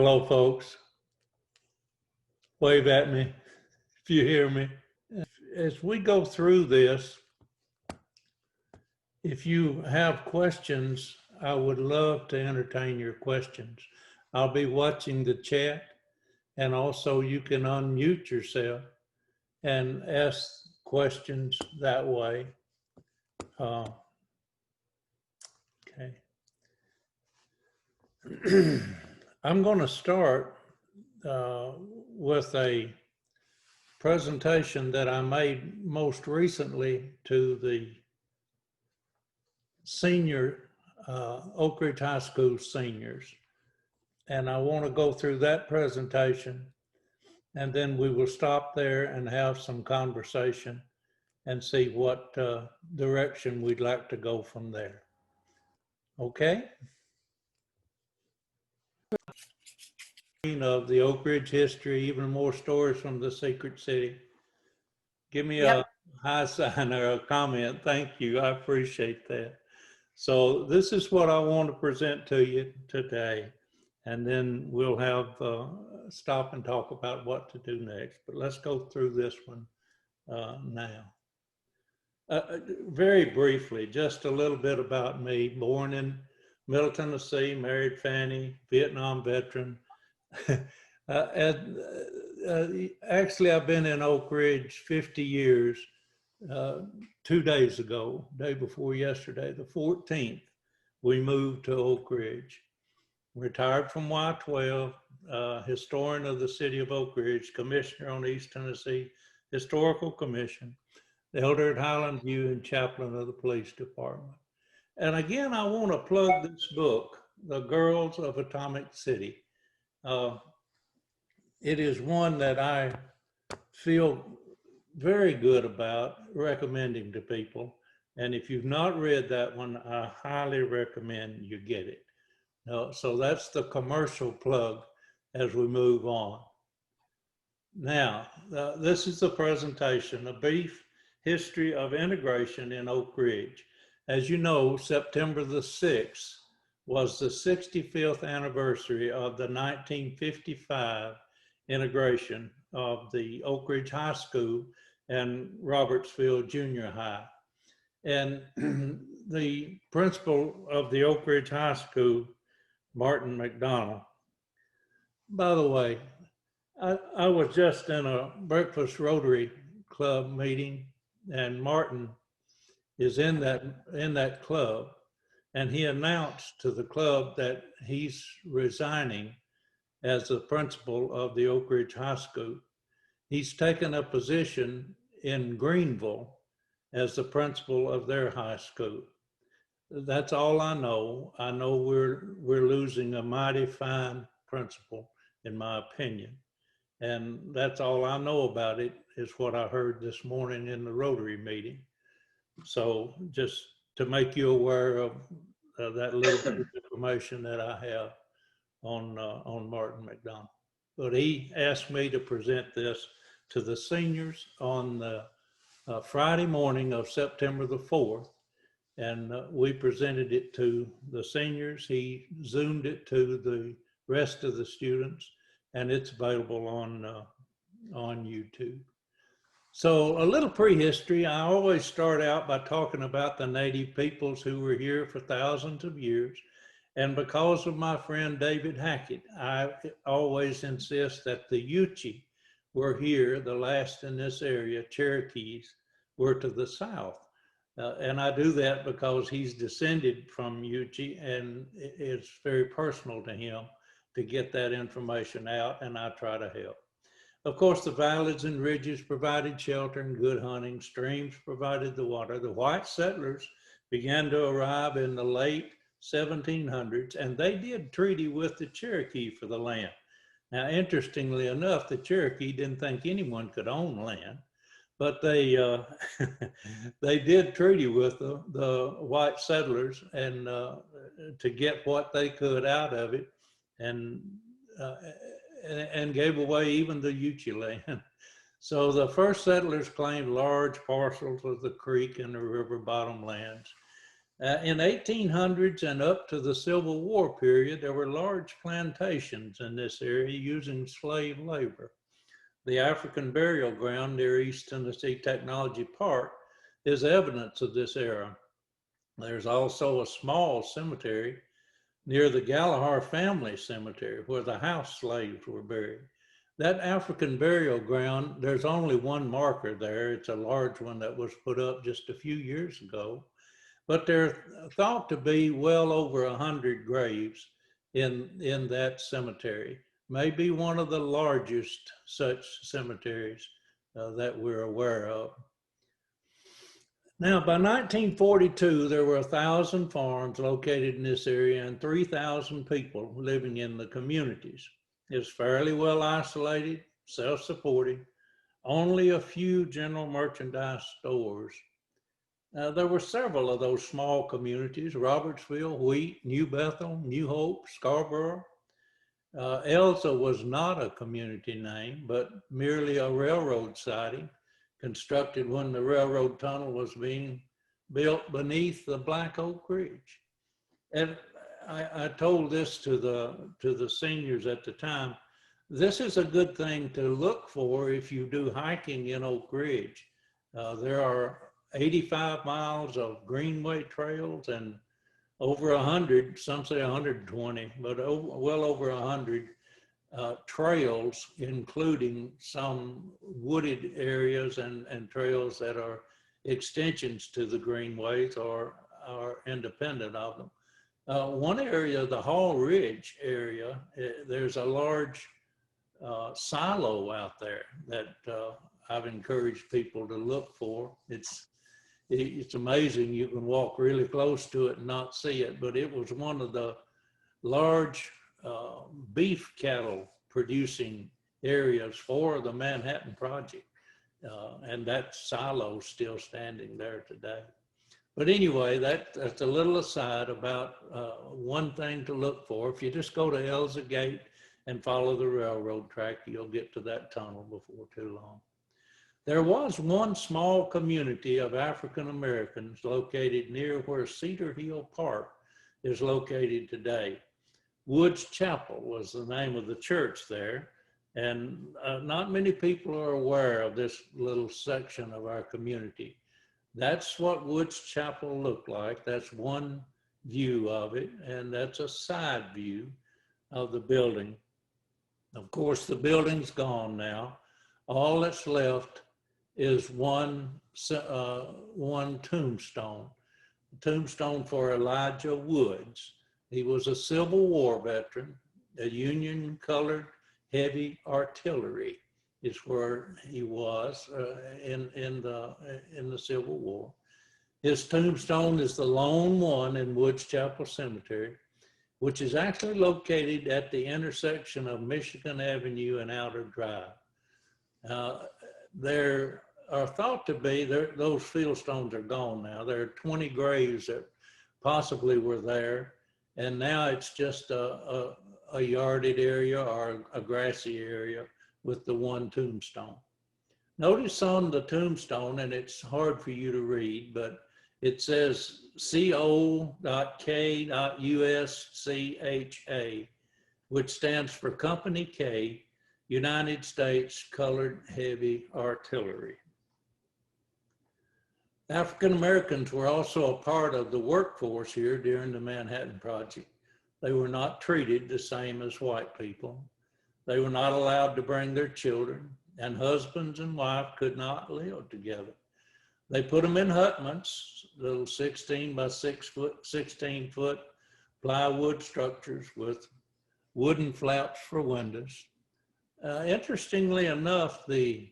Hello, folks. Wave at me if you hear me. As we go through this, if you have questions, I would love to entertain your questions. I'll be watching the chat, and also you can unmute yourself and ask questions that way. Okay. I'm going to start with a presentation that I made most recently to the senior Oak Ridge High School seniors. And I want to go through that presentation, and then we will stop there and have some conversation and see what direction we'd like to go from there. Okay? Of the Oak Ridge history, even more stories from the Secret City. Give me a high sign or a comment. Thank you. I appreciate that. So this is what I want to present to you today. And then we'll have stop and talk about what to do next. But let's go through this one now. Very briefly, just a little bit about me. Born in Middle Tennessee, married Fanny, Vietnam veteran. Actually, I've been in Oak Ridge 50 years. 2 days ago, day before yesterday, the 14th, we moved to Oak Ridge. Retired from Y12, historian of the city of Oak Ridge, commissioner on East Tennessee Historical Commission, elder at Highland View, and chaplain of the police department. And again, I want to plug this book, The Girls of Atomic City. It is one that I feel very good about recommending to people. And if you've not read that one, I highly recommend you get it. So that's the commercial plug as we move on. Now, this is the presentation, A Brief History of Integration in Oak Ridge. As you know, September the 6th was the 65th anniversary of the 1955 integration of the Oak Ridge High School and Robertsville Junior High. And the principal of the Oak Ridge High School, Martin McDonald. By the way, I was just in a breakfast Rotary Club meeting, and Martin is in that club, and he announced to the club that he's resigning as the principal of the Oak Ridge High School. He's taken a position in Greenville as the principal of their high school. That's all I know. I know we're losing a mighty fine principal, in my opinion. And that's all I know about it, is what I heard this morning in the Rotary meeting. So just to make you aware of that little bit of information that I have on Martin McDonald. But he asked me to present this to the seniors on the Friday morning of September the 4th. And we presented it to the seniors. He Zoomed it to the rest of the students, and it's available on YouTube. So a little prehistory. I always start out by talking about the native peoples who were here for thousands of years. And because of my friend David Hackett, I always insist that the Yuchi were here, the last in this area. Cherokees were to the south. And I do that because he's descended from Yuchi, and it's very personal to him to get that information out, and I try to help. Of course, the valleys and ridges provided shelter and good hunting. Streams provided the water. The white settlers began to arrive in the late 1700s, and they did treaty with the Cherokee for the land. Now, interestingly enough, the Cherokee didn't think anyone could own land, but they they did treaty with the white settlers and to get what they could out of it, and gave away even the Yuchi land. So the first settlers claimed large parcels of the creek and the river bottom lands. In 1800s and up to the Civil War period, there were large plantations in this area using slave labor. The African burial ground near East Tennessee Technology Park is evidence of this era. There's also a small cemetery near the Gallagher family cemetery where the house slaves were buried. That African burial ground, there's only one marker there. It's a large one that was put up just a few years ago. But there are thought to be well over 100 graves in that cemetery. Maybe one of the largest such cemeteries that we're aware of. Now, by 1942, there were 1,000 farms located in this area and 3,000 people living in the communities. It was fairly well isolated, self-supporting, only a few general merchandise stores. There were several of those small communities: Robertsville, Wheat, New Bethel, New Hope, Scarborough. Elsa was not a community name, but merely a railroad siding constructed when the railroad tunnel was being built beneath the Black Oak Ridge. And I told this to the seniors at the time. This is a good thing to look for if you do hiking in Oak Ridge. There are 85 miles of greenway trails and over 100, some say 120, but well over 100 trails, including some wooded areas and trails that are extensions to the greenways or are independent of them. One area, the Hall Ridge area, there's a large silo out there that I've encouraged people to look for. It's amazing. You can walk really close to it and not see it, but it was one of the large beef cattle producing areas for the Manhattan Project. And that silo is still standing there today. But anyway, that's a little aside about one thing to look for. If you just go to Elsa Gate and follow the railroad track, you'll get to that tunnel before too long. There was one small community of African Americans located near where Cedar Hill Park is located today. Woods Chapel was the name of the church there, and not many people are aware of this little section of our community. That's what Woods Chapel looked like. That's one view of it, and that's a side view of the building. Of course, the building's gone now. All that's left is one tombstone, tombstone for Elijah Woods. He was a Civil War veteran, a Union-colored heavy artillery is where he was in the Civil War. His tombstone is the lone one in Woods Chapel Cemetery, which is actually located at the intersection of Michigan Avenue and Outer Drive. There are thought to be, those fieldstones are gone now. There are 20 graves that possibly were there, and now it's just a yarded area or a grassy area with the one tombstone. Notice on the tombstone, and it's hard for you to read, but it says CO.K.USCHA, which stands for Company K, United States Colored Heavy Artillery. African Americans were also a part of the workforce here during the Manhattan Project. They were not treated the same as white people. They were not allowed to bring their children, and husbands and wife could not live together. They put them in hutments, little 16 by 16 foot plywood structures with wooden flaps for windows. Interestingly enough, the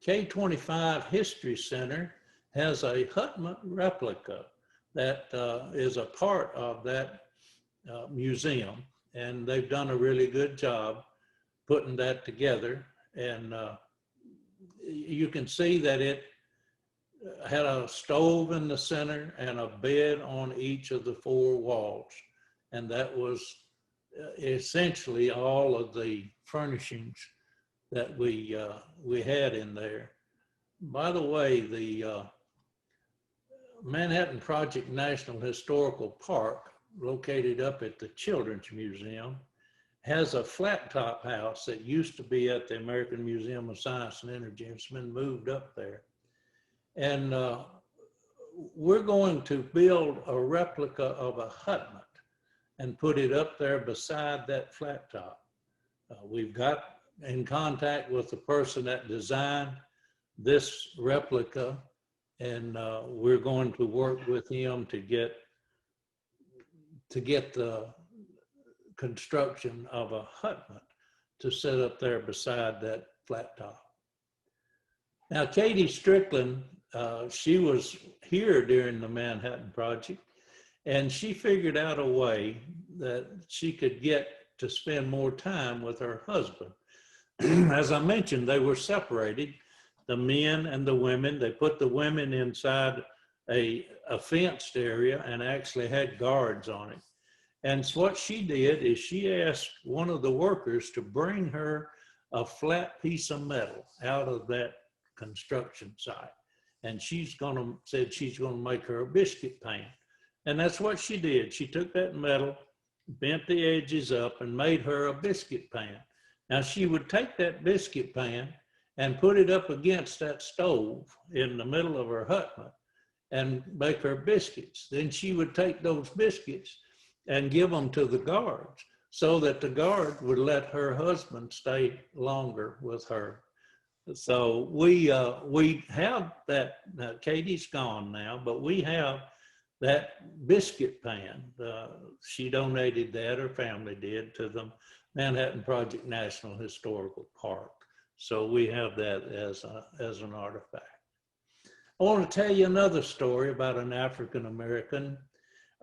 K-25 History Center has a hutment replica that is a part of that museum, and they've done a really good job putting that together. And you can see that it had a stove in the center and a bed on each of the four walls. And that was essentially all of the furnishings that we had in there. By the way, Manhattan Project National Historical Park, located up at the Children's Museum, has a flat top house that used to be at the American Museum of Science and Energy. It's been moved up there. And we're going to build a replica of a hutment and put it up there beside that flat top. We've got in contact with the person that designed this replica, and we're going to work with him to get the construction of a hutment to set up there beside that flat top. Now, Katie Strickland, she was here during the Manhattan Project, and she figured out a way that she could get to spend more time with her husband. As I mentioned, they were separated, the men and the women. They put the women inside a fenced area and actually had guards on it. And so what she did is she asked one of the workers to bring her a flat piece of metal out of that construction site. And said she's gonna make her a biscuit pan. And that's what she did. She took that metal, bent the edges up, and made her a biscuit pan. Now she would take that biscuit pan and put it up against that stove in the middle of her hutment and make her biscuits. Then she would take those biscuits and give them to the guards so that the guard would let her husband stay longer with her. So we have that, Katie's gone now, but we have that biscuit pan. She donated that, her family did, to the Manhattan Project National Historical Park. So we have that as an artifact. I want to tell you another story about an African-American.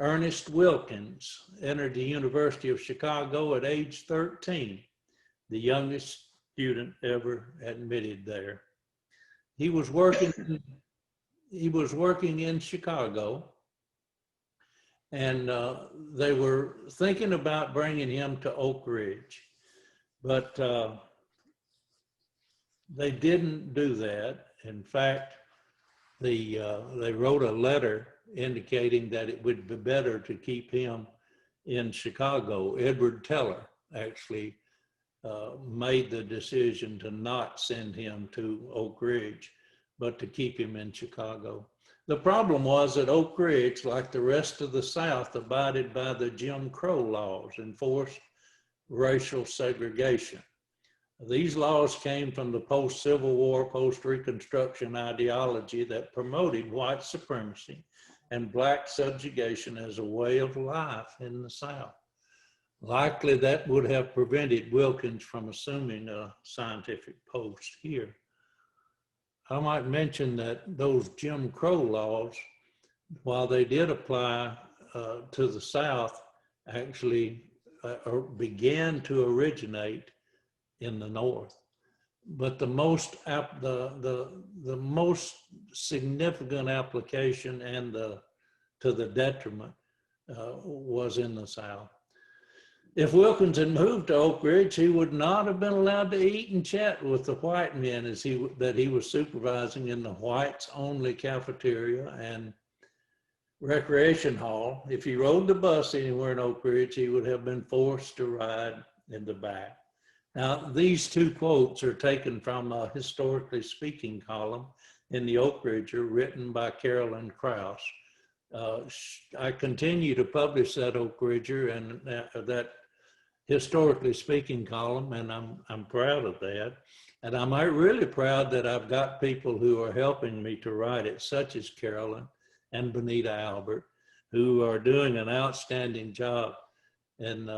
Ernest Wilkins entered the University of Chicago at age 13, the youngest student ever admitted there. He was working in Chicago, and they were thinking about bringing him to Oak Ridge, but they didn't do that. In fact, they wrote a letter indicating that it would be better to keep him in Chicago. Edward Teller actually made the decision to not send him to Oak Ridge, but to keep him in Chicago. The problem was that Oak Ridge, like the rest of the South, abided by the Jim Crow laws, enforced racial segregation. These laws came from the post-Civil War, post-Reconstruction ideology that promoted white supremacy and Black subjugation as a way of life in the South. Likely that would have prevented Wilkins from assuming a scientific post here. I might mention that those Jim Crow laws, while they did apply to the South, actually began to originate in the North. But the most significant application and to the detriment was in the South. If Wilkins had moved to Oak Ridge, he would not have been allowed to eat and chat with the white men that he was supervising in the whites only cafeteria and recreation hall. If he rode the bus anywhere in Oak Ridge, he would have been forced to ride in the back. Now, these two quotes are taken from a Historically Speaking column in the Oak Ridger written by Carolyn Krause. I continue to publish that Oak Ridger and that Historically Speaking column, and I'm proud of that. And I'm really proud that I've got people who are helping me to write it, such as Carolyn and Benita Albert, who are doing an outstanding job. And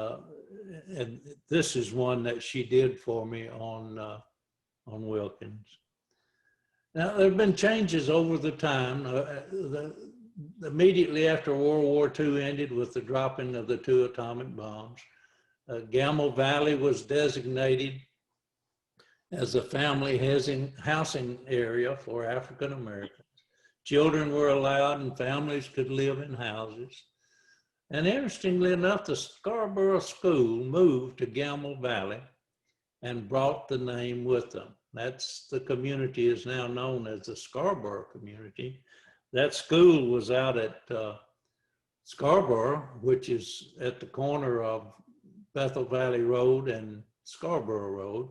this is one that she did for me on Wilkins. Now, there have been changes over the time. Immediately after World War II ended with the dropping of the 2 atomic bombs, Gamble Valley was designated as a family housing area for African Americans. Children were allowed and families could live in houses. And interestingly enough, the Scarborough School moved to Gamble Valley and brought the name with them. That's the community is now known as the Scarborough community, That school was out at Scarborough, which is at the corner of Bethel Valley Road and Scarborough Road.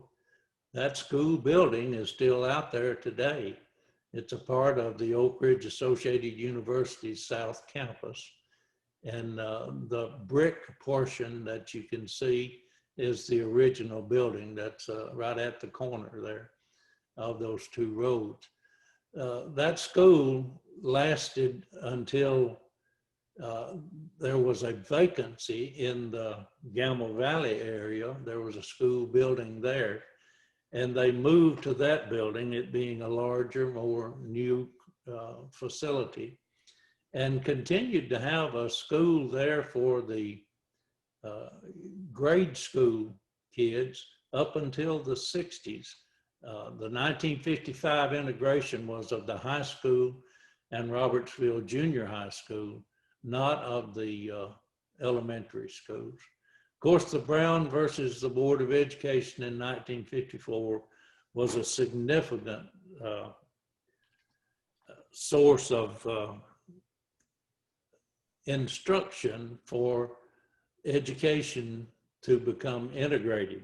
That school building is still out there today. It's a part of the Oak Ridge Associated University South Campus. And the brick portion that you can see is the original building that's right at the corner there of those two roads. That school lasted until there was a vacancy in the Gamma Valley area. There was a school building there, and they moved to that building, it being a larger, more new facility, and continued to have a school there for the grade school kids up until the 60s. The 1955 integration was of the high school and Robertsville Junior High School, not of the elementary schools. Of course, the Brown versus the Board of Education in 1954 was a significant source of instruction for education to become integrated.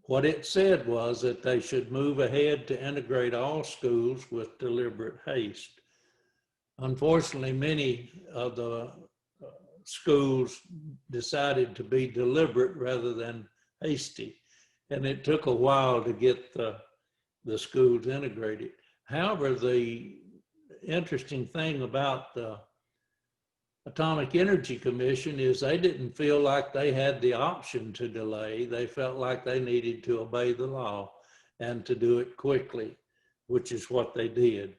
What it said was that they should move ahead to integrate all schools with deliberate haste. Unfortunately, many of the schools decided to be deliberate rather than hasty, and it took a while to get the schools integrated. However, the interesting thing about the Atomic Energy Commission is they didn't feel like they had the option to delay. They felt like they needed to obey the law and to do it quickly, which is what they did.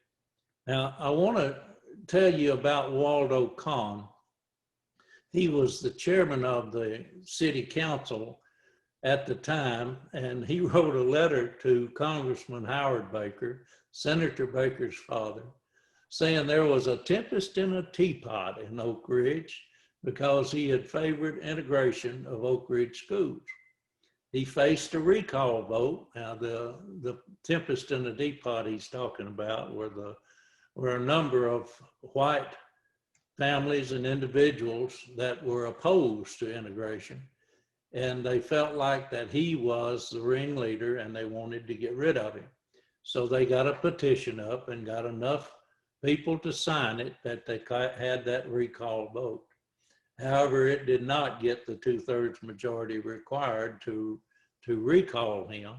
Now, I want to tell you about Waldo Kahn. He was the chairman of the city council at the time, and he wrote a letter to Congressman Howard Baker, Senator Baker's father, saying there was a tempest in a teapot in Oak Ridge because he had favored integration of Oak Ridge schools. He faced a recall vote. Now, the tempest in the teapot he's talking about were a number of white families and individuals that were opposed to integration. And they felt like that he was the ringleader and they wanted to get rid of him. So they got a petition up and got enough people to sign it that they had that recall vote. However, it did not get the 2/3 majority required to recall him.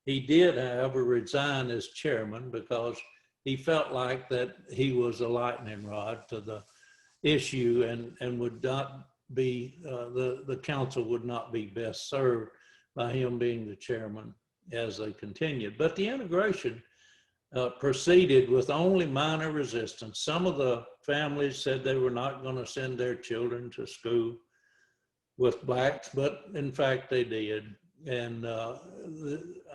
He did, however, resign as chairman because he felt like that he was a lightning rod to the issue and would not be, the council would not be best served by him being the chairman as they continued. But the integration proceeded with only minor resistance. Some of the families said they were not going to send their children to school with blacks, but in fact they did. And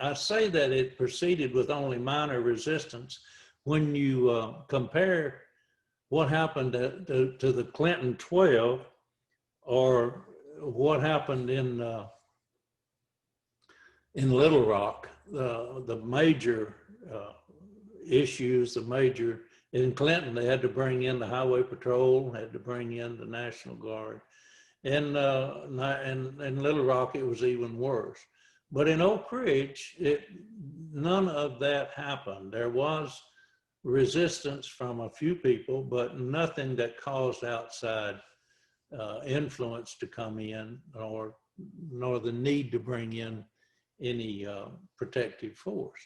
I say that it proceeded with only minor resistance when you compare what happened to the Clinton 12 or what happened in Little Rock. The major issues, in Clinton, they had to bring in the Highway Patrol, had to bring in the National Guard. In Little Rock, it was even worse. But in Oak Ridge, none of that happened. There was resistance from a few people, but nothing that caused outside influence to come in, nor the need to bring in any protective force.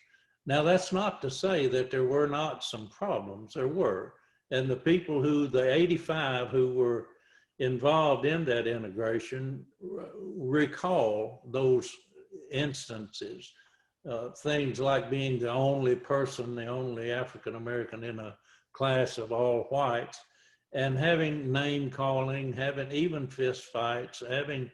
Now, that's not to say that there were not some problems. There were. And the people the 85 who were involved in that integration, recall those instances. Things like being the only person, the only African-American in a class of all whites, and having name calling, having even fist fights, having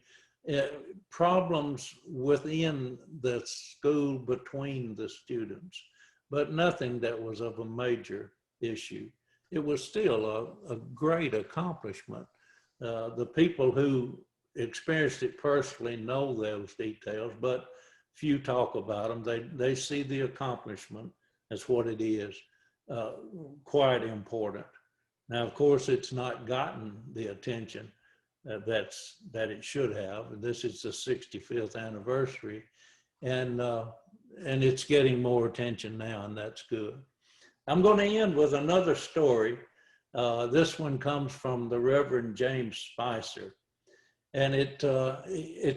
problems within the school between the students, but nothing that was of a major issue. It was still a great accomplishment. The people who experienced it personally know those details, but few talk about them. They see the accomplishment as what it is, quite important. Now, of course, it's not gotten the attention that it should have. This is the 65th anniversary, and it's getting more attention now, and that's good. I'm going to end with another story. This one comes from the Reverend James Spicer, and it's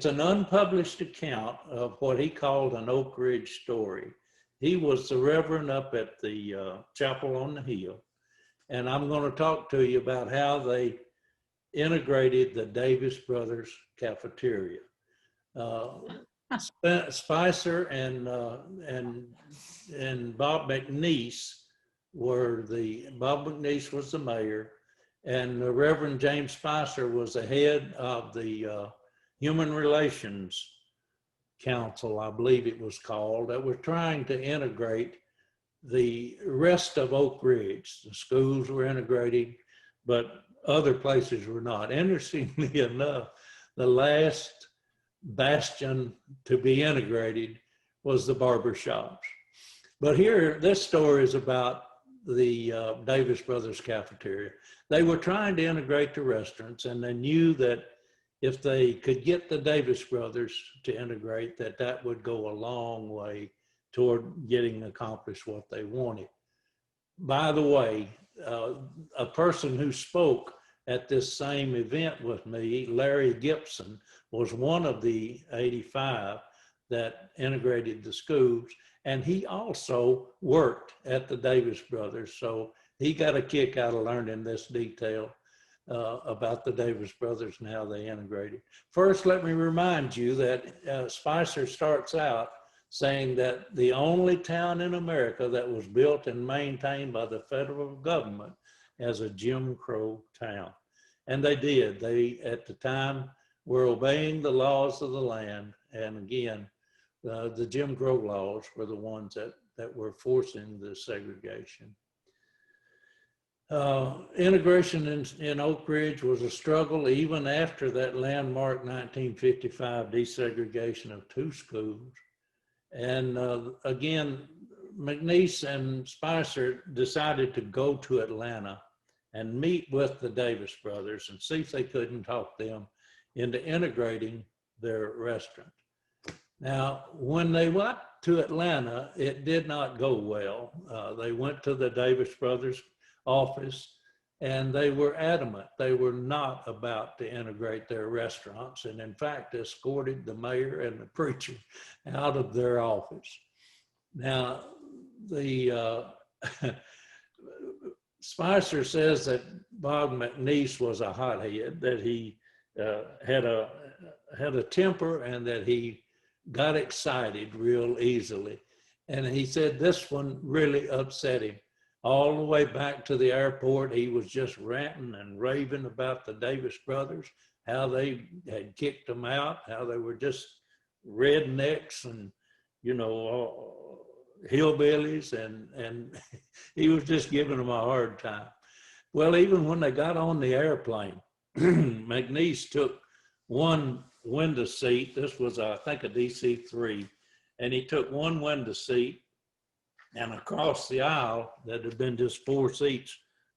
an unpublished account of what he called an Oak Ridge story. He was the Reverend up at the Chapel on the Hill, and I'm going to talk to you about how they integrated the Davis Brothers cafeteria. Spicer and Bob McNeese Bob McNeese was the mayor, and the Reverend James Spicer was the head of the Human Relations Council, I believe it was called, that was trying to integrate the rest of Oak Ridge. The schools were integrating, but other places were not. Interestingly enough, the last bastion to be integrated was the barber shops. But here, this story is about the Davis Brothers cafeteria. They were trying to integrate the restaurants, and they knew that if they could get the Davis Brothers to integrate, that would go a long way toward getting accomplished what they wanted. By the way, a person who spoke at this same event with me, Larry Gibson, was one of the 85 that integrated the schools, and he also worked at the Davis Brothers, so he got a kick out of learning this detail about the Davis Brothers and how they integrated. First, let me remind you that Spicer starts out saying that the only town in America that was built and maintained by the federal government as a Jim Crow town. And they did. They, at the time, were obeying the laws of the land. And again, the Jim Crow laws were the ones that were forcing the segregation. Integration in Oak Ridge was a struggle even after that landmark 1955 desegregation of 2 schools. And again, McNeese and Spicer decided to go to Atlanta and meet with the Davis Brothers and see if they couldn't talk them into integrating their restaurant. Now, when they went to Atlanta, it did not go well. They went to the Davis Brothers office, and they were adamant. They were not about to integrate their restaurants, and in fact, escorted the mayor and the preacher out of their office. Now, the Spicer says that Bob McNeese was a hothead, that he had a temper, and that he got excited real easily. And he said this one really upset him. All the way back to the airport, he was just ranting and raving about the Davis Brothers, how they had kicked them out, how they were just rednecks and, you know, hillbillies, and he was just giving them a hard time. Well, even when they got on the airplane, McNeese took one window seat. This was, I think, a DC-3, and he took one window seat, and across the aisle, that had been just 4 seats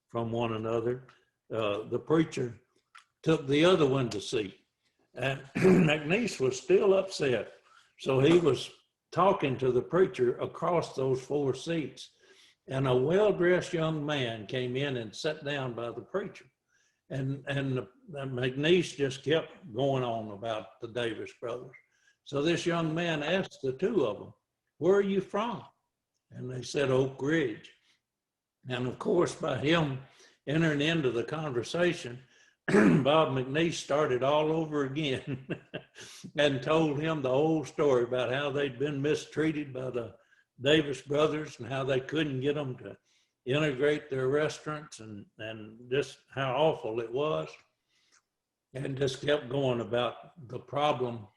from one another, the preacher took the other window seat. And McNeese was still upset. So he was talking to the preacher across those 4 seats. And a well-dressed young man came in and sat down by the preacher. And McNeese just kept going on about the Davis Brothers. So this young man asked the 2 of them, "Where are you from?" And they said Oak Ridge. And of course, by him entering into the conversation, Bob McNeese started all over again and told him the whole story about how they'd been mistreated by the Davis Brothers and how they couldn't get them to integrate their restaurants, and just how awful it was, and just kept going about the problem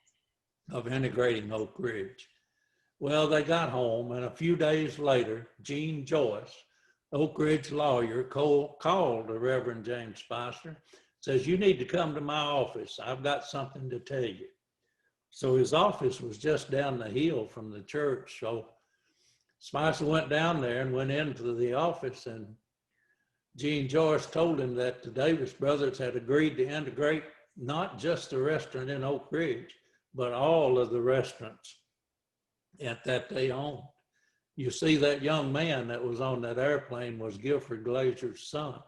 of integrating Oak Ridge. Well, they got home, and a few days later, Gene Joyce, Oak Ridge lawyer, called the Reverend James Spicer, says, "You need to come to my office. I've got something to tell you." So his office was just down the hill from the church. So Spicer went down there and went into the office, and Gene Joyce told him that the Davis brothers had agreed to integrate not just the restaurant in Oak Ridge, but all of the restaurants that they owned. You see, that young man that was on that airplane was Guilford Glazer's son.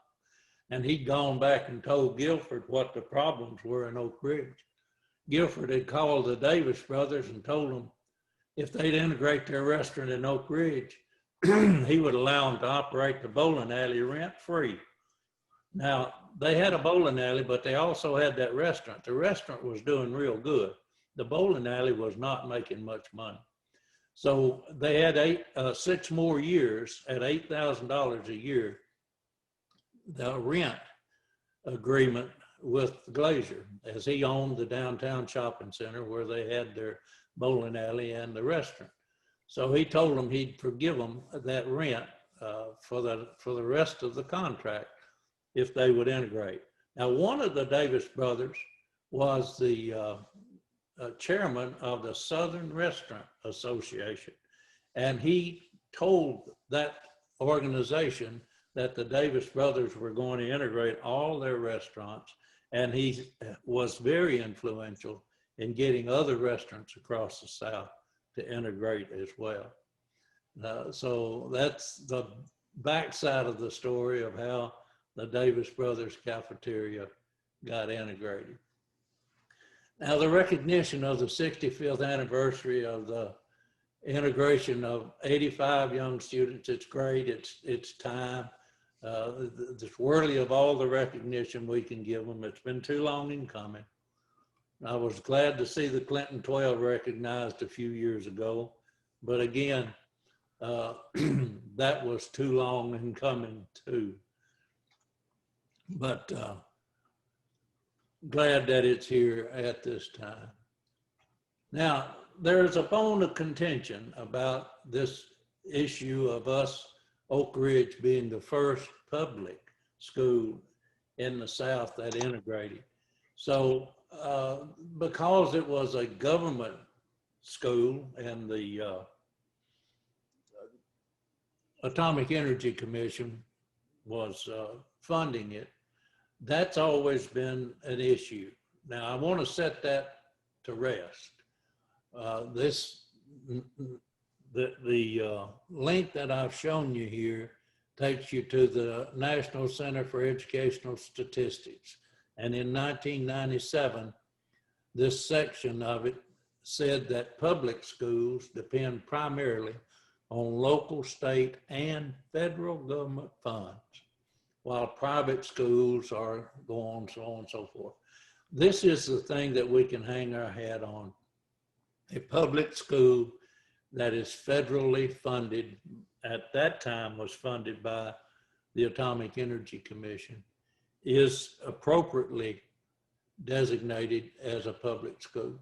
And he'd gone back and told Guilford what the problems were in Oak Ridge. Guilford had called the Davis brothers and told them if they'd integrate their restaurant in Oak Ridge, he would allow them to operate the bowling alley rent-free. Now, they had a bowling alley, but they also had that restaurant. The restaurant was doing real good. The bowling alley was not making much money. So they had 6 more years at $8,000 a year, the rent agreement with Glazer, as he owned the downtown shopping center where they had their bowling alley and the restaurant. So he told them he'd forgive them that rent for the rest of the contract if they would integrate. Now, one of the Davis brothers was the chairman of the Southern Restaurant Association, and he told that organization that the Davis brothers were going to integrate all their restaurants, and he was very influential in getting other restaurants across the South to integrate as well. So that's the backside of the story of how the Davis Brothers cafeteria got integrated. Now, the recognition of the 65th anniversary of the integration of 85 young students, it's great, it's time. It's worthy of all the recognition we can give them. It's been too long in coming. I was glad to see the Clinton 12 recognized a few years ago, but again, that was too long in coming too. But glad that it's here at this time. Now, there's a bone of contention about this issue of us, Oak Ridge, being the first public school in the South that integrated. So because it was a government school and the Atomic Energy Commission was funding it, that's always been an issue. Now, I want to set that to rest. The link that I've shown you here takes you to the National Center for Educational Statistics. And in 1997, this section of it said that public schools depend primarily on local, state, and federal government funds, while private schools are go on, so on and so forth. This is the thing that we can hang our hat on. A public school that is federally funded, at that time was funded by the Atomic Energy Commission, is appropriately designated as a public school.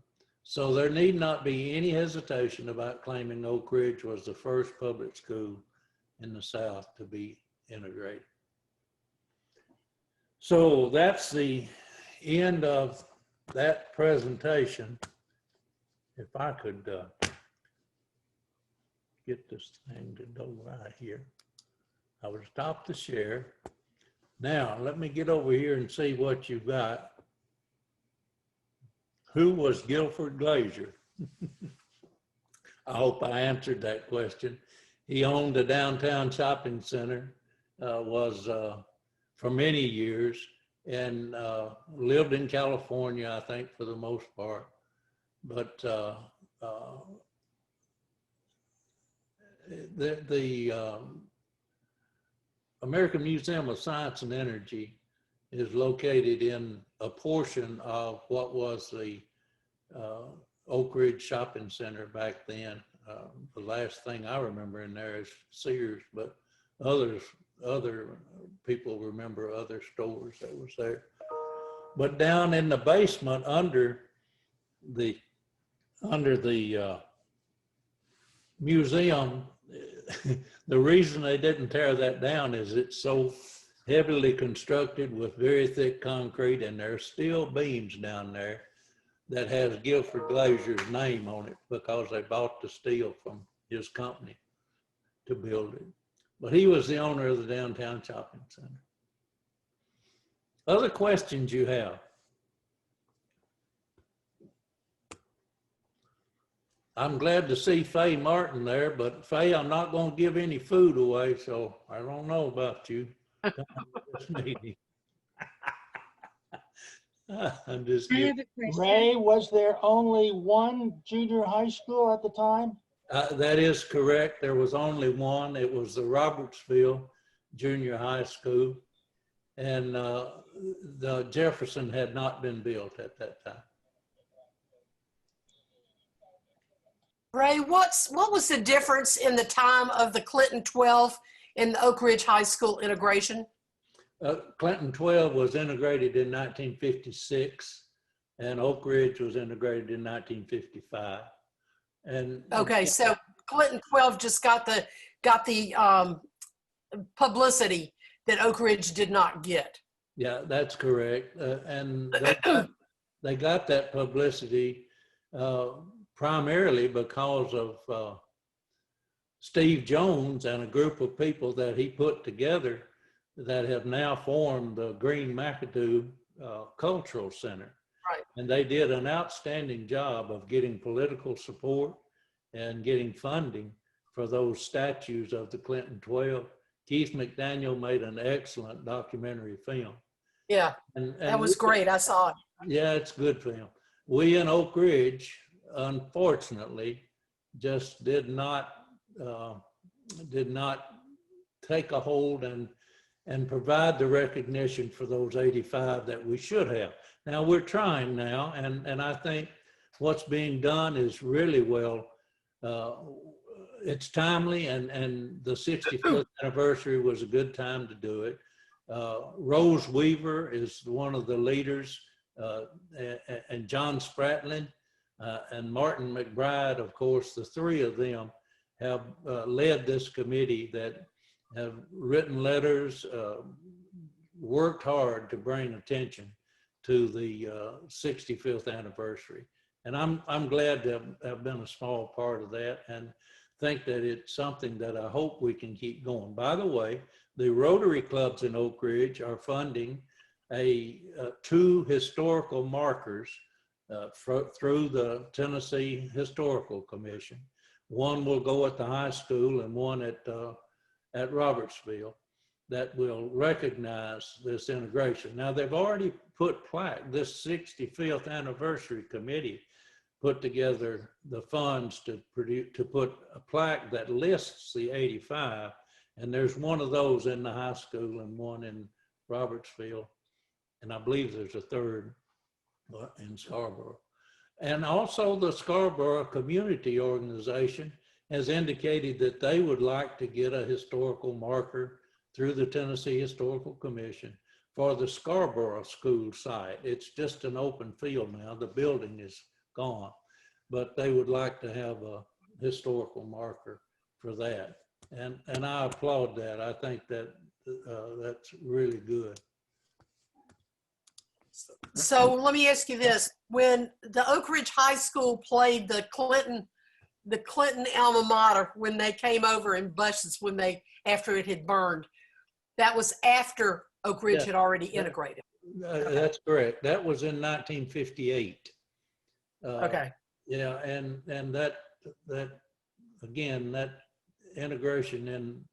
So there need not be any hesitation about claiming Oak Ridge was the first public school in the South to be integrated. So that's the end of that presentation. If I could get this thing to go right here, I would stop the share. Now, let me get over here and see what you've got. Who was Guilford Glazer? I hope I answered that question. He owned a downtown shopping center, for many years, and lived in California, I think, for the most part. But the American Museum of Science and Energy is located in a portion of what was the Oak Ridge Shopping Center back then. The last thing I remember in there is Sears, but other people remember other stores that was there. But down in the basement under the museum, the reason they didn't tear that down is it's so heavily constructed with very thick concrete, and there's still beams down there that has Guilford Glazer's name on it because they bought the steel from his company to build it. But he was the owner of the downtown shopping center. Other questions you have? I'm glad to see Faye Martin there, but Faye, I'm not going to give any food away, so I don't know about you. This meeting. I'm just I kidding. have a question. Ray, was there only one junior high school at the time? That is correct. There was only one. It was the Robertsville Junior High School, and the Jefferson had not been built at that time. Ray, what was the difference in the time of the Clinton 12 and the Oak Ridge High School integration? Clinton 12 was integrated in 1956, and Oak Ridge was integrated in 1955. And Okay, so Clinton 12 just got the publicity that Oak Ridge did not get. yeah, that's correct. And they got that publicity primarily because of Steve Jones and a group of people that he put together that have now formed the Green McAdoo Cultural Center. Right. And they did an outstanding job of getting political support and getting funding for those statues of the Clinton 12. Keith McDaniel made an excellent documentary film. Yeah, And that was great. I saw it. yeah, it's good film. We in Oak Ridge, unfortunately, just did not take a hold and provide the recognition for those 85 that we should have. Now we're trying now, and I think what's being done is really well. It's timely, and the 65th anniversary was a good time to do it. Rose Weaver is one of the leaders, and John Spratlin and Martin McBride, of course, the three of them have led this committee that have written letters, worked hard to bring attention to the 65th anniversary. And I'm glad to have been a small part of that, and think that it's something that I hope we can keep going. By the way, the Rotary clubs in Oak Ridge are funding two historical markers through the Tennessee Historical Commission. One will go at the high school and one at Robertsville that will recognize this integration. Now they've already put plaque, this 65th anniversary committee put together the funds to put a plaque that lists the 85, and there's one of those in the high school and one in Robertsville, and I believe there's a third in Scarborough. And also the Scarborough Community Organization has indicated that they would like to get a historical marker through the Tennessee Historical Commission for the Scarborough School site. It's just an open field now. The building is gone, but they would like to have a historical marker for that. And I applaud that. I think that that's really good. So let me ask you this. When the Oak Ridge High School played the Clinton alma mater, when they came over in buses, after it had burned, that was after Oak Ridge had already integrated. That's correct. That was in 1958. Okay. Yeah, and that again, that integration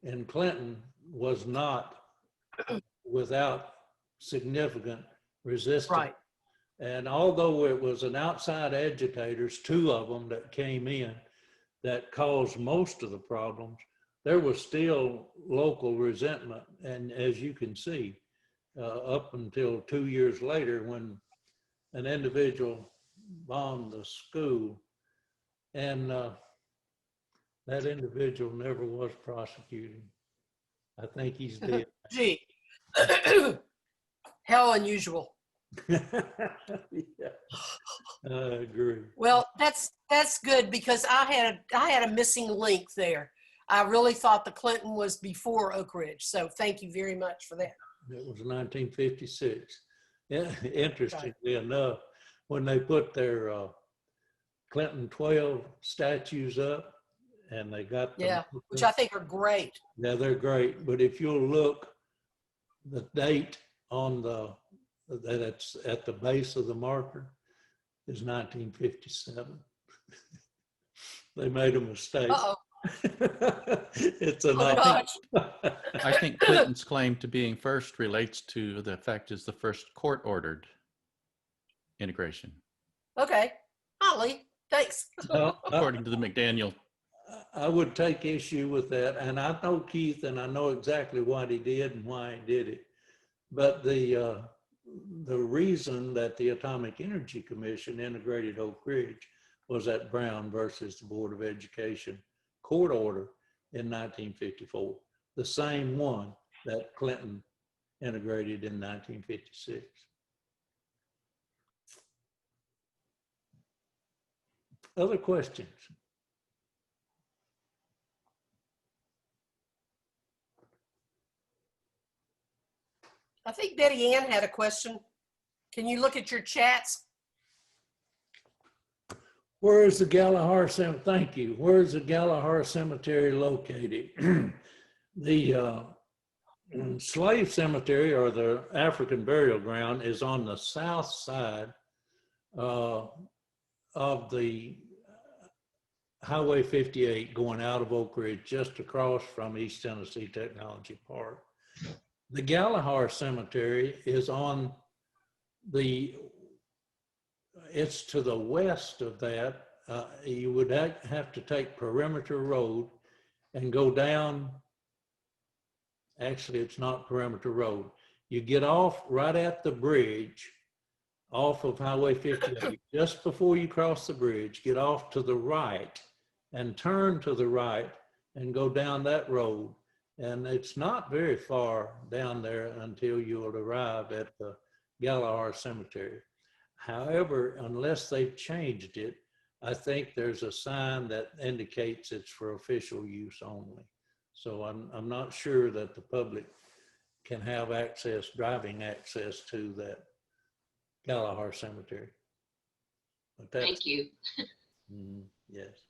in Clinton was not without significant resistance. Right. And although it was an outside agitators, two of them that came in that caused most of the problems, there was still local resentment. And as you can see, up until 2 years later, when an individual bombed the school, and that individual never was prosecuted. I think he's dead. Gee, how unusual. Yeah, I agree. Well, that's good, because I had a missing link there. I really thought the Clinton was before Oak Ridge. So thank you very much for that. It was 1956. Yeah, interestingly enough, when they put their Clinton 12 statues up, and they got them, which I think are great. yeah, they're great. But if you'll look, the date on that it's at the base of the marker is 1957. They made a mistake. Uh-oh. It's a Oh, gosh. I think Clinton's claim to being first relates to the fact is the first court-ordered integration, Okay. Holly, thanks. No, according to the McDaniel. I would take issue with that, and I know Keith, and I know exactly what he did and why he did it. But the reason that the Atomic Energy Commission integrated Oak Ridge was that Brown versus the Board of Education court order in 1954, the same one that Clinton integrated in 1956. Other questions? I think Betty Ann had a question. Can you look at your chats? Where is the Galahar Cemetery? Thank you. Where is the Galahar Cemetery located? The slave cemetery, or the African burial ground, is on the south side of the Highway 58 going out of Oak Ridge, just across from East Tennessee Technology Park. The Galahar Cemetery is on it's to the west of that. You would have to take Perimeter Road and go down. Actually, it's not Perimeter Road. You get off right at the bridge off of Highway 58. Just before you cross the bridge, get off to the right and turn to the right and go down that road. And it's not very far down there until you'll arrive at the Galahar Cemetery. However, unless they've changed it, I think there's a sign that indicates it's for official use only. So I'm not sure that the public can have access, driving access to that Galahar Cemetery. But that's, Thank you. Yes.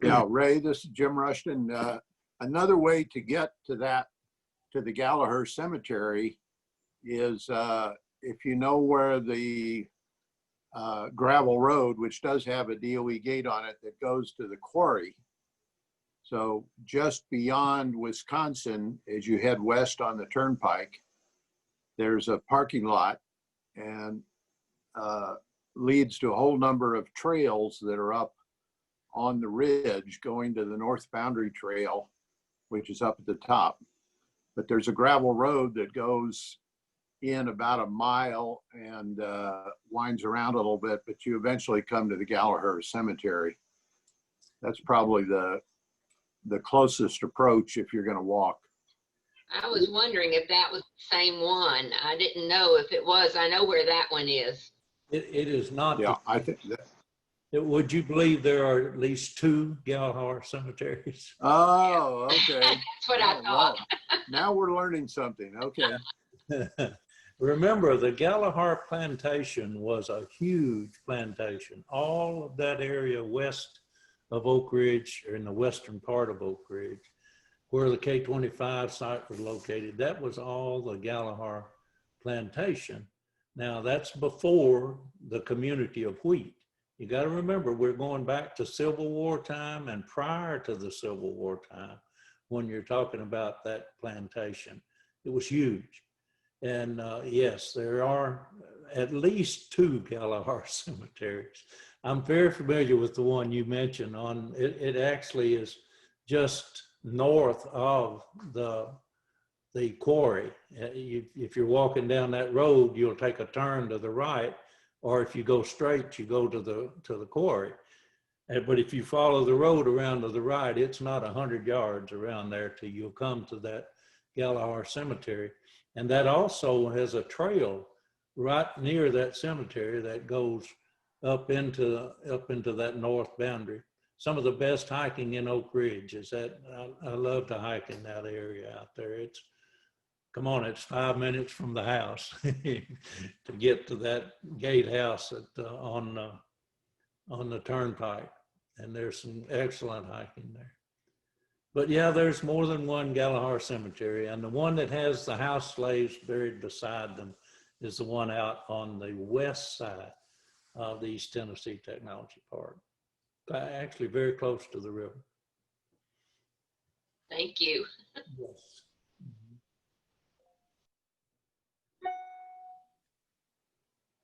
Yeah, Ray, this is Jim Rushton. Another way to get to the Gallagher Cemetery is if you know where the gravel road, which does have a DOE gate on it that goes to the quarry. So just beyond Wisconsin, as you head west on the turnpike, there's a parking lot and leads to a whole number of trails that are up on the ridge going to the North Boundary Trail, which is up at the top. But there's a gravel road that goes in about a mile and winds around a little bit, but you eventually come to the Gallagher Cemetery. That's probably the closest approach if you're going to walk. I was wondering if that was the same one. I didn't know if it was. I know where that one is. It is not. Yeah, I think that. Would you believe there are at least 2 Galahar cemeteries? Oh, okay. That's what I thought. Well, now we're learning something. Okay. Remember, the Galahar plantation was a huge plantation. All of that area west of Oak Ridge, or in the western part of Oak Ridge, where the K-25 site was located, that was all the Galahar plantation. Now, that's before the community of wheat. You got to remember, we're going back to Civil War time and prior to the Civil War time when you're talking about that plantation. It was huge. And yes, there are at least 2 Galahar cemeteries. I'm very familiar with the one you mentioned. It actually is just north of the quarry. If you're walking down that road, you'll take a turn to the right, or if you go straight, you go to the quarry. But if you follow the road around to the right, it's not 100 yards around there till you'll come to that Galahar Cemetery. And that also has a trail right near that cemetery that goes up into that north boundary. Some of the best hiking in Oak Ridge is that. I love to hike in that area out there. It's 5 minutes from the house to get to that gatehouse on the turnpike. And there's some excellent hiking there. But yeah, there's more than one Galahar cemetery, and the one that has the house slaves buried beside them is the one out on the west side of the East Tennessee Technology Park, actually very close to the river. Thank you. Yes.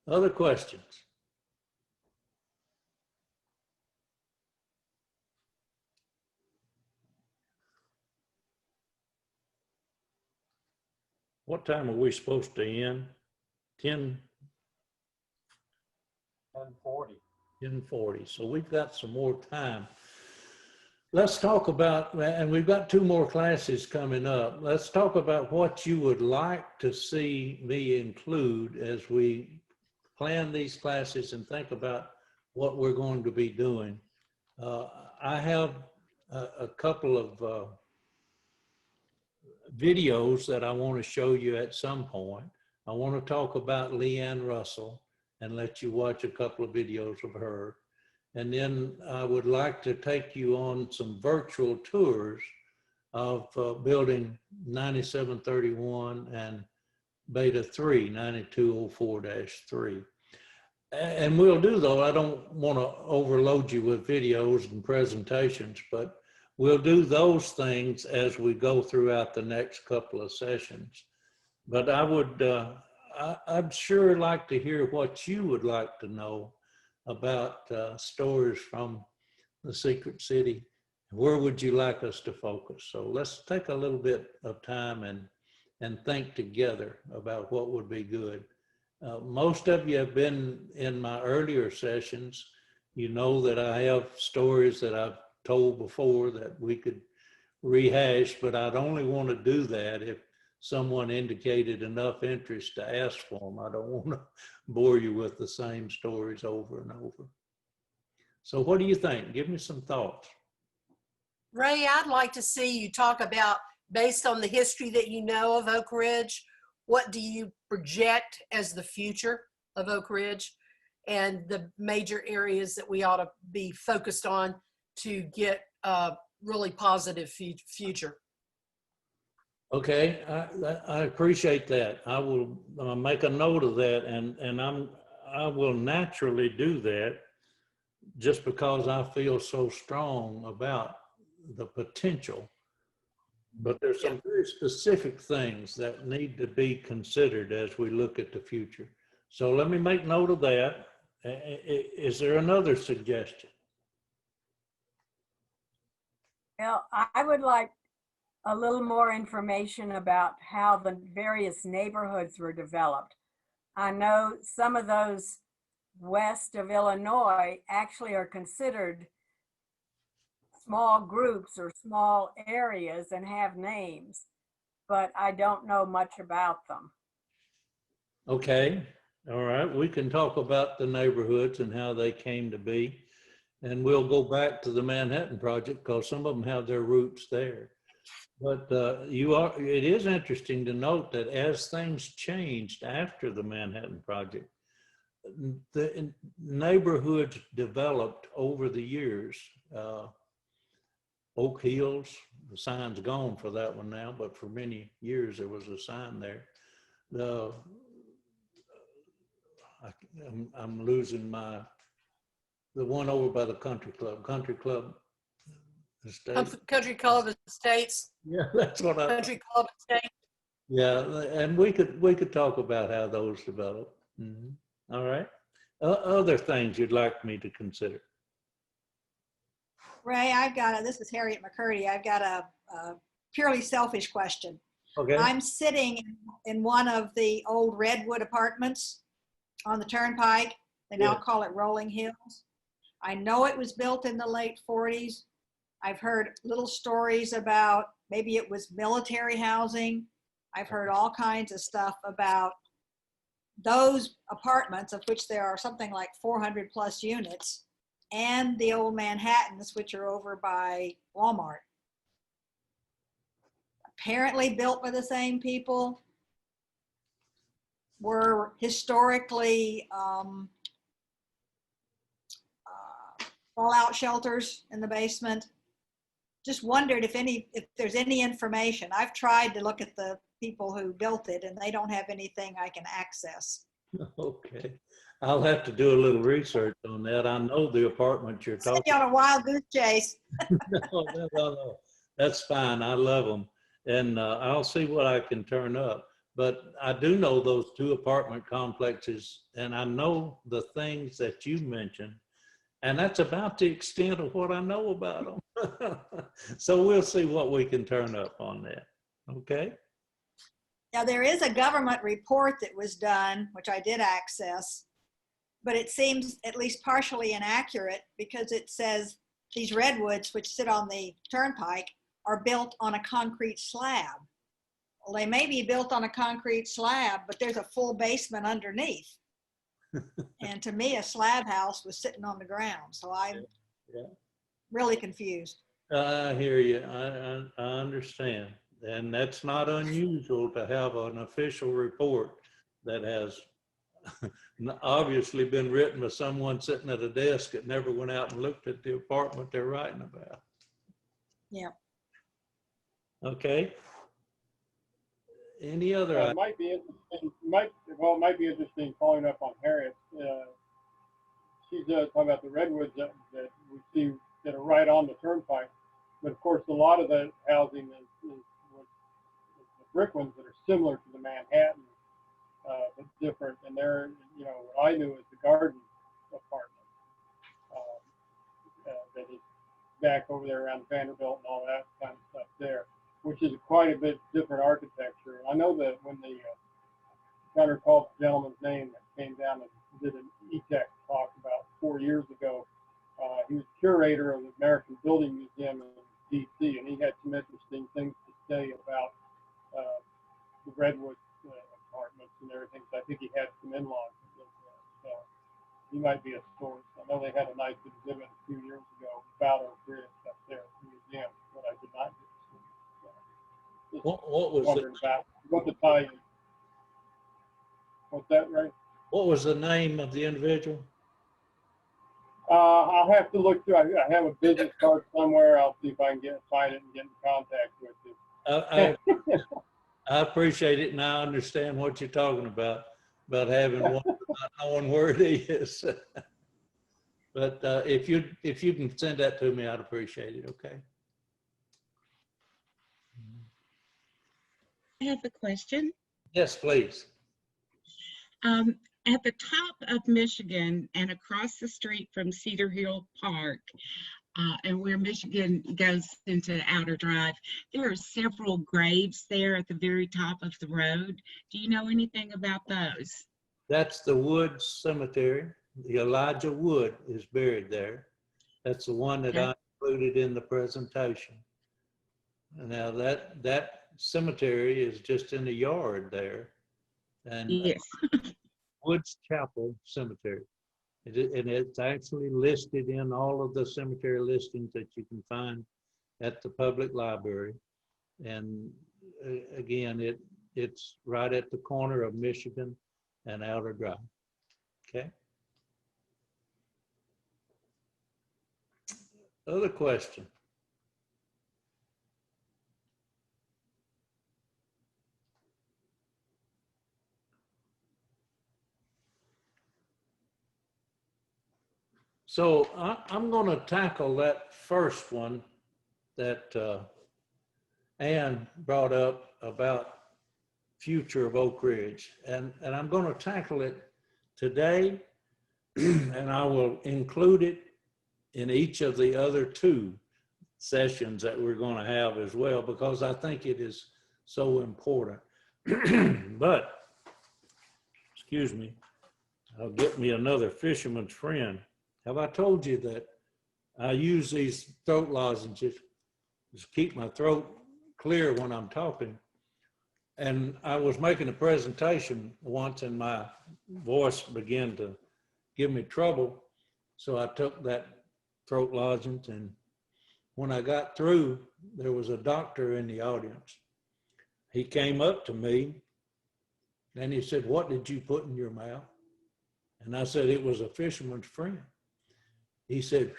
Other questions? What time are we supposed to end? 10? 10:40. 10:40. So we've got some more time. Let's talk about, and we've got 2 more classes coming up. Let's talk about what you would like to see me include as we plan these classes and think about what we're going to be doing. I have a couple of videos that I want to show you at some point. I want to talk about Leanne Russell and let you watch a couple of videos of her. And then I would like to take you on some virtual tours of building 9731 and Beta 3, 9204-3. And we'll do, though, I don't want to overload you with videos and presentations, but we'll do those things as we go throughout the next couple of sessions. But I would, I'd sure like to hear what you would like to know about stories from the Secret City. Where would you like us to focus? So let's take a little bit of time and think together about what would be good. Most of you have been in my earlier sessions. You know that I have stories that I've told before that we could rehash, but I'd only want to do that if someone indicated enough interest to ask for them. I don't want to bore you with the same stories over and over. So what do you think? Give me some thoughts. Ray, I'd like to see you talk about, based on the history that you know of Oak Ridge, what do you project as the future of Oak Ridge and the major areas that we ought to be focused on to get a really positive future? Okay, I appreciate that. I will make a note of that, and I will naturally do that just because I feel so strong about the potential. But there's some very specific things that need to be considered as we look at the future. So let me make note of that. Is there another suggestion? Well, I would like a little more information about how the various neighborhoods were developed. I know some of those west of Illinois actually are considered small groups or small areas and have names, but I don't know much about them. Okay, all right. We can talk about the neighborhoods and how they came to be. And we'll go back to the Manhattan Project because some of them have their roots there. But it is interesting to note that as things changed after the Manhattan Project, the neighborhoods developed over the years. Oak Hills, the sign's gone for that one now, but for many years there was a sign there. I'm losing the one over by the country club estate. Country Club Estates. Yeah, that's what Country Club Estates. Yeah, and we could talk about how those develop. Mm-hmm. All right. Other things you'd like me to consider? Ray, this is Harriet McCurdy. I've got a purely selfish question. Okay. I'm sitting in one of the old Redwood apartments on the Turnpike. They now call it Rolling Hills. I know it was built in the late 40s. I've heard little stories about maybe it was military housing. I've heard all kinds of stuff about those apartments, of which there are something like 400 plus units, and the old Manhattans, which are over by Walmart. Apparently built by the same people, were historically fallout shelters in the basement. just wondered if there's any information. I've tried to look at the people who built it and they don't have anything I can access. Okay. I'll have to do a little research on that. I know the apartment you're Send talking you on a wild goose chase. no. That's fine. I love them. And I'll see what I can turn up. But I do know those two apartment complexes, and I know the things that you mentioned, and that's about the extent of what I know about them. So we'll see what we can turn up on that. Okay? Now, there is a government report that was done, which I did access, but it seems at least partially inaccurate because it says these redwoods, which sit on the turnpike, are built on a concrete slab. Well, they may be built on a concrete slab, but there's a full basement underneath. And to me, a slab house was sitting on the ground. So I'm really confused. I hear you. I understand. And that's not unusual to have an official report that has obviously been written by someone sitting at a desk that never went out and looked at the apartment they're writing about. Yeah. Okay. Any other? It might be interesting. It might be interesting following up on Harriet. She's talking about the redwoods that we see that are right on the turnpike. But of course, a lot of the housing is the brick ones that are similar to the Manhattan, but different. And they're, what I knew as the garden apartment that is back over there around Vanderbilt and all that kind of stuff there, which is quite a bit different architecture. I know that when the, I'm trying to recall the gentleman's name that came down and did an ETEC talk about 4 years ago. He was curator of the American Building Museum in DC, and he had some interesting things to say about the Redwood apartments and everything. So I think he had some in-laws that lived there. So he might be a source. I know they had a nice exhibit a few years ago about Oak Ridge up there at the museum, but I did not get to see. So What was wondering about what the tie is. What's that, right? What was the name of the individual? I'll have to look through. I have a business card somewhere. I'll see if I can find it and get in contact with you. I appreciate it, and I understand what you're talking about having one, not knowing where it is. But if you can send that to me, I'd appreciate it. Okay. I have a question. Yes, please. At the top of Michigan and across the street from Cedar Hill Park, and where Michigan goes into Outer Drive, there are several graves there at the very top of the road. Do you know anything about those? That's the Wood Cemetery. The Elijah Wood is buried there. That's the one that I included in the presentation. Now that cemetery is just in the yard there. And yes. Woods Chapel Cemetery. And it's actually listed in all of the cemetery listings that you can find at the public library. And again, it's right at the corner of Michigan and Outer Drive. Okay. Other question? So I'm going to tackle that first one that Ann brought up about future of Oak Ridge. And I'm going to tackle it today, and I will include it in each of the other two sessions that we're going to have as well, because I think it is so important. But, excuse me, I'll get me another fisherman's friend. Have I told you that I use these throat lozenges to keep my throat clear when I'm talking? And I was making a presentation once and my voice began to give me trouble. So I took that throat lozenge, and when I got through, there was a doctor in the audience. He came up to me and he said, "What did you put in your mouth?" And I said, "It was a fisherman's friend." He said,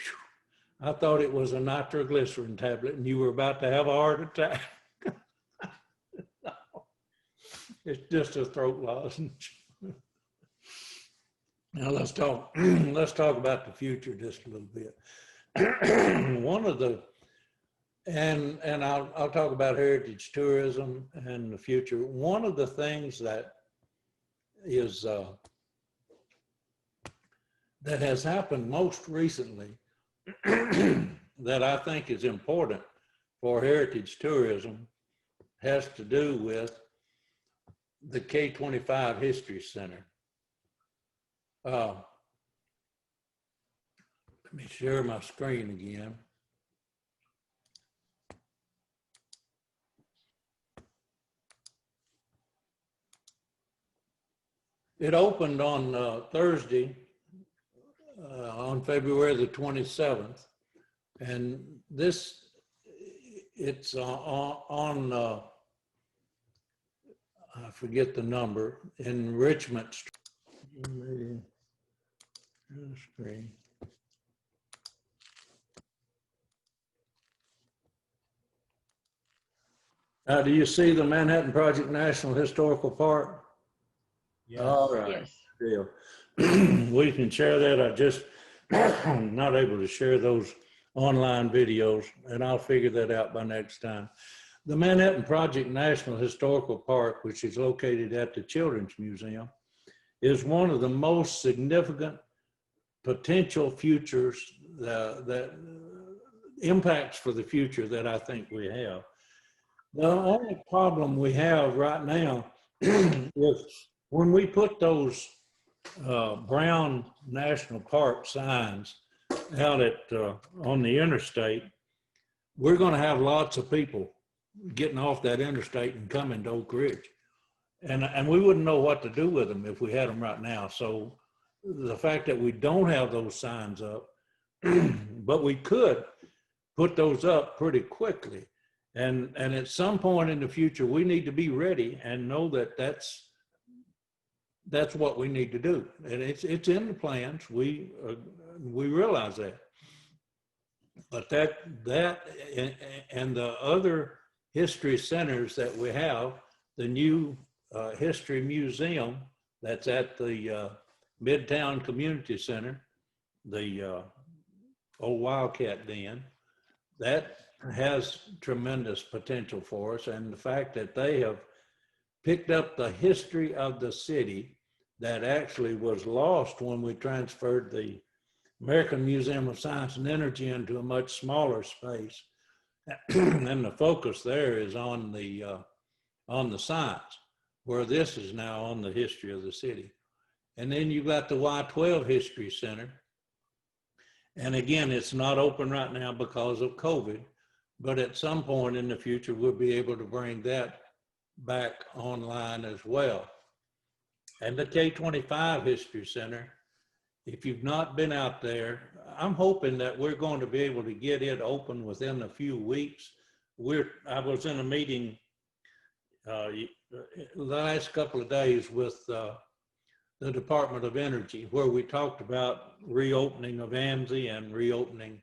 I thought it was a nitroglycerin tablet and you were about to have a heart attack. It's just a throat lozenge. Now let's talk about the future just a little bit. One of the, and I'll talk about heritage tourism and the future. One of the things that is, that has happened most recently that I think is important for heritage tourism has to do with the K-25 History Center. Let me share my screen again. It opened on Thursday, on February the 27th. And this, it's on I forget the number, in Richmond Street. Screen. Now, do you see the Manhattan Project National Historical Park? Yes. All right. Yes. Deal. We can share that. I just not able to share those online videos, and I'll figure that out by next time. The Manhattan Project National Historical Park, which is located at the Children's Museum, is one of the most significant potential futures that impacts for the future that I think we have. The only problem we have right now is when we put those brown national park signs out at on the interstate, we're going to have lots of people getting off that interstate and coming to Oak Ridge, and we wouldn't know what to do with them if we had them right now. So the fact that we don't have those signs up, but we could put those up pretty quickly, and at some point in the future we need to be ready and know that that's what we need to do, and it's in the plans. We realize that, but that and the other history centers that we have, the new history museum that's at the Midtown Community Center, the old Wildcat Den, that has tremendous potential for us, and the fact that they have picked up the history of the city that actually was lost when we transferred the American Museum of Science and Energy into a much smaller space. And the focus there is on the science, where this is now on the history of the city. And then you've got the Y12 History Center. And again, it's not open right now because of COVID, but at some point in the future, we'll be able to bring that back online as well. And the K-25 History Center, if you've not been out there, I'm hoping that we're going to be able to get it open within a few weeks. I was in a meeting the last couple of days with the Department of Energy, where we talked about reopening of AMSI and reopening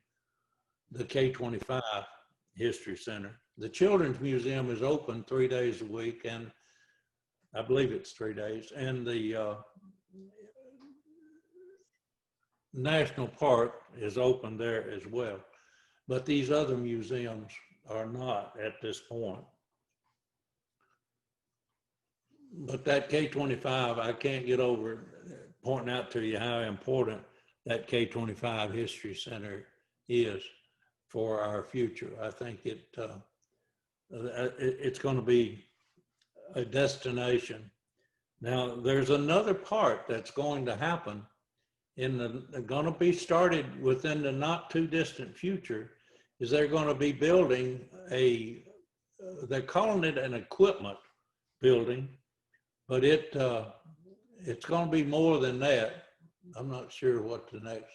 the K-25 History Center. The Children's Museum is open 3 days a week, and I believe it's 3 days, and the National Park is open there as well. But these other museums are not at this point. But that K-25, I can't get over pointing out to you how important that K-25 History Center is for our future. I think it's going to be a destination. Now, there's another part that's going to happen going to be started within the not too distant future, is they're going to be building they're calling it an equipment building, but it's going to be more than that. I'm not sure what the next,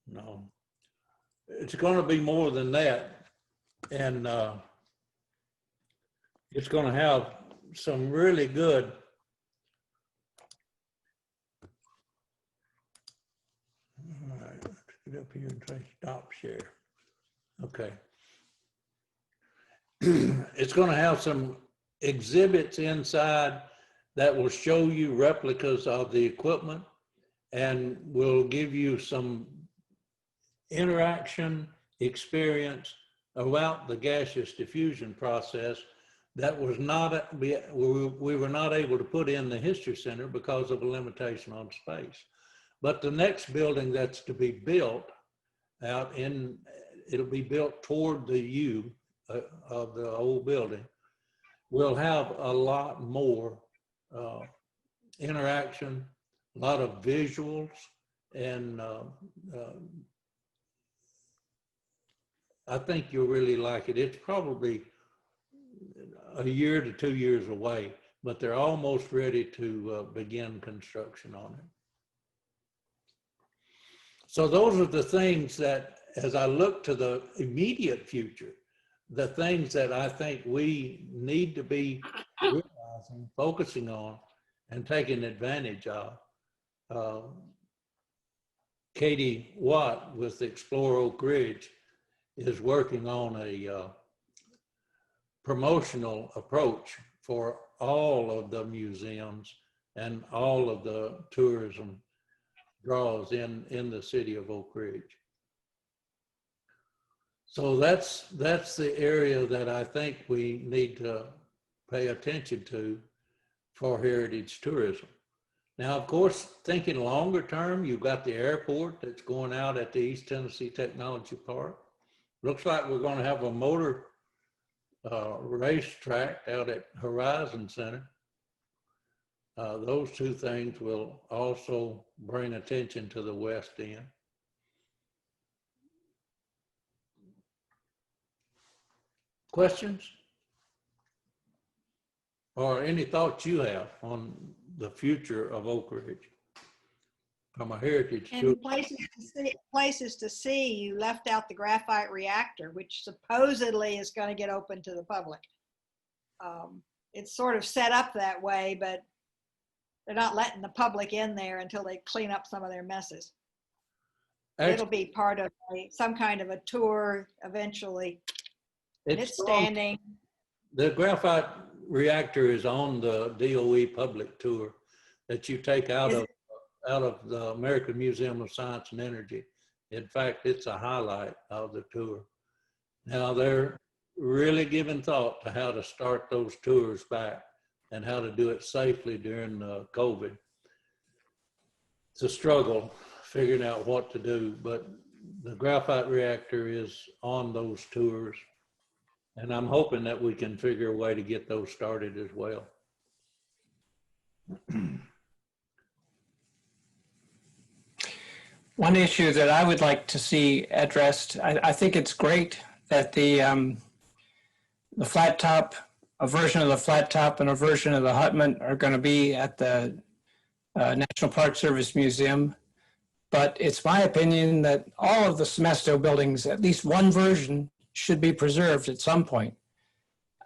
no. It's going to be more than that. And it's going to have some really good Get up here and try stop share. Okay. It's going to have some exhibits inside that will show you replicas of the equipment and will give you some interaction experience about the gaseous diffusion process that was not, we were not able to put in the History Center because of a limitation on space. But the next building that's to be built out in, it'll be built toward the U of the old building, will have a lot more interaction, a lot of visuals, and I think you'll really like it. It's probably a year to 2 years away, but they're almost ready to begin construction on it. So those are the things that, as I look to the immediate future, the things that I think we need to be realizing, focusing on, and taking advantage of. Katie Watt with Explore Oak Ridge is working on a promotional approach for all of the museums and all of the tourism draws in the city of Oak Ridge. So that's the area that I think we need to pay attention to for heritage tourism. Now, of course, thinking longer term, you've got the airport that's going out at the East Tennessee Technology Park. Looks like we're going to have a motor racetrack out at Horizon Center. Those two things will also bring attention to the West End. Questions? Or any thoughts you have on the future of Oak Ridge from a heritage tour? And places to see, you left out the graphite reactor, which supposedly is going to get open to the public. It's sort of set up that way, but they're not letting the public in there until they clean up some of their messes. It'll be part of some kind of a tour eventually. And it's standing. The graphite reactor is on the DOE public tour that you take out of the American Museum of Science and Energy. In fact, it's a highlight of the tour. Now they're really giving thought to how to start those tours back and how to do it safely during COVID. It's a struggle figuring out what to do, but the graphite reactor is on those tours. And I'm hoping that we can figure a way to get those started as well. One issue that I would like to see addressed, I think it's great that the flat top, a version of the flat top and a version of the Hutman are going to be at the National Park Service Museum. But it's my opinion that all of the Semesto buildings, at least one version, should be preserved at some point.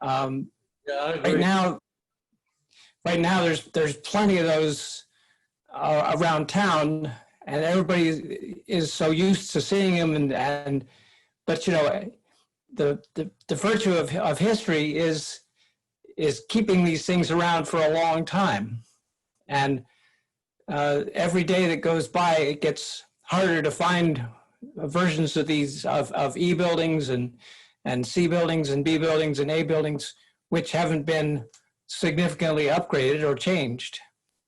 Yeah, I agree. Right now, there's plenty of those around town, and everybody is so used to seeing them. But you know, the virtue of history is keeping these things around for a long time, and every day that goes by, it gets harder to find versions of these of E buildings and C buildings and B buildings and A buildings which haven't been significantly upgraded or changed.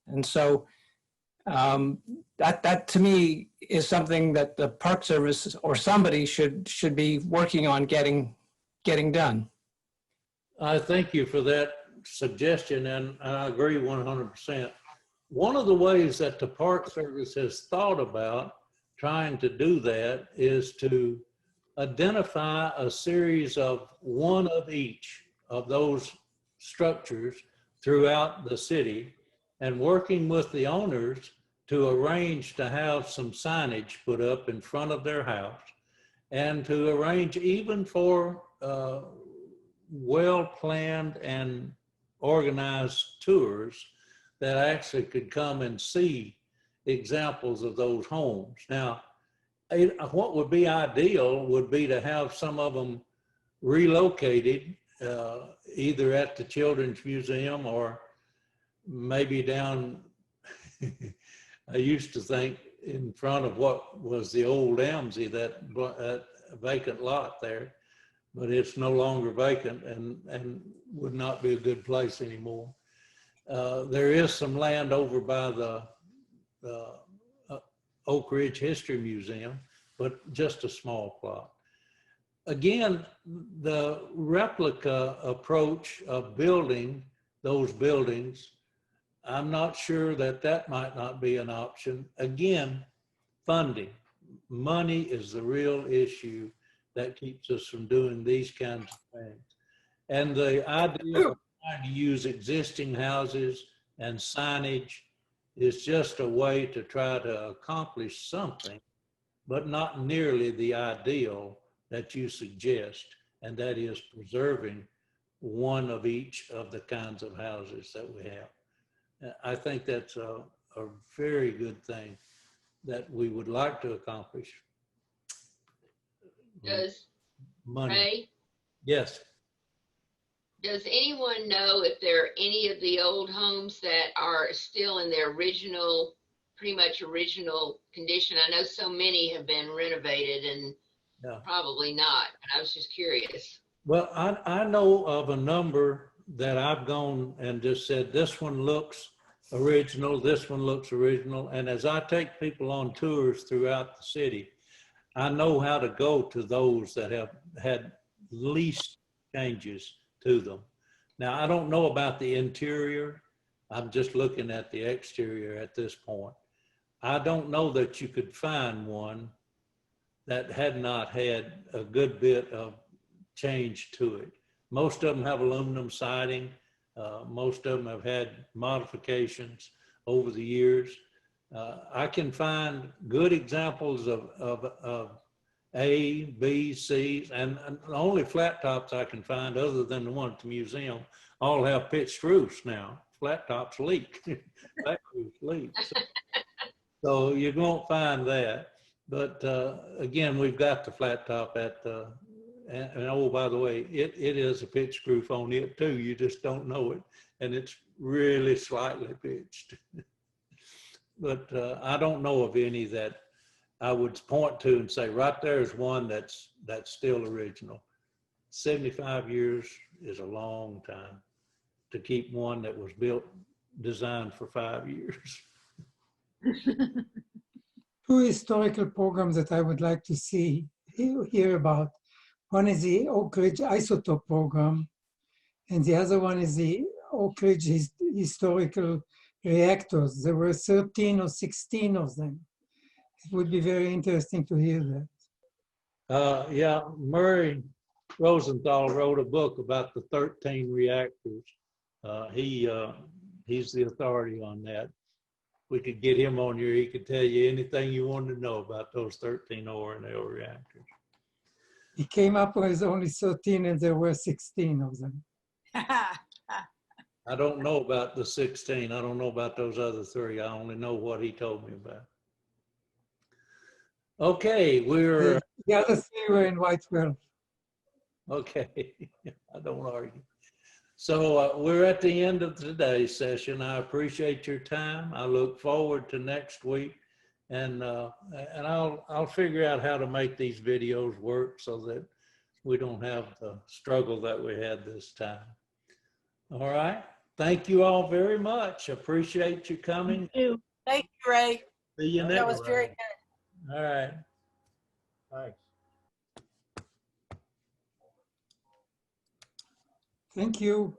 And so that to me is something that the Park Service or somebody should be working on getting done. I thank you for that suggestion, and I agree 100%. One of the ways that the Park Service has thought about trying to do that is to identify a series of one of each of those structures throughout the city and working with the owners to arrange to have some signage put up in front of their house and to arrange even for well-planned and organized tours that actually could come and see examples of those homes. Now, what would be ideal would be to have some of them relocated, either at the Children's Museum or maybe down, I used to think in front of what was the old Amity, that vacant lot there, but it's no longer vacant and would not be a good place anymore. There is some land over by the Oak Ridge History Museum, but just a small plot. Again, the replica approach of building those buildings, I'm not sure that that might not be an option. Again, funding. Money is the real issue that keeps us from doing these kinds of things. And the idea of trying to use existing houses and signage is just a way to try to accomplish something, but not nearly the ideal that you suggest, and that is preserving one of each of the kinds of houses that we have. I think that's a very good thing that we would like to accomplish. Does, Money. Ray, Yes. does anyone know if there are any of the old homes that are still in their original, pretty much original condition? I know so many have been renovated and probably not, but I was just curious. Well, I know of a number that I've gone and just said, this one looks original, this one looks original. And as I take people on tours throughout the city, I know how to go to those that have had least changes to them. Now, I don't know about the interior. I'm just looking at the exterior at this point. I don't know that you could find one that had not had a good bit of change to it. Most of them have aluminum siding. Most of them have had modifications over the years. I can find good examples of A, B, C's, and the only flat tops I can find other than the one at the museum all have pitched roofs now. Flat tops leak. Flat roofs leak. So you won't find that. But again, we've got the flat top at the, and oh, by the way, it is a pitched roof on it too. You just don't know it. And it's really slightly pitched. But I don't know of any that I would point to and say, right there is one that's still original. 75 years is a long time to keep one that was built, designed for 5 years. Two historical programs that I would like to hear about. One is the Oak Ridge Isotope Program, and the other one is the Oak Ridge Historical Reactors. There were 13 or 16 of them. It would be very interesting to hear that. Yeah, Murray Rosenthal wrote a book about the 13 reactors. He's the authority on that. We could get him on here. He could tell you anything you wanted to know about those 13 ORNL reactors. He came up with only 13 and there were 16 of them. I don't know about the 16. I don't know about those other 3. I only know what he told me about. Okay, we're... The other 3 were in Whitewell. Okay, I don't argue. So we're at the end of today's session. I appreciate your time. I look forward to next week, and I'll figure out how to make these videos work so that we don't have the struggle that we had this time. All right. Thank you all very much. Appreciate you coming. Thank you, Ray. See you next. That was very good. All right. Thanks. Thank you.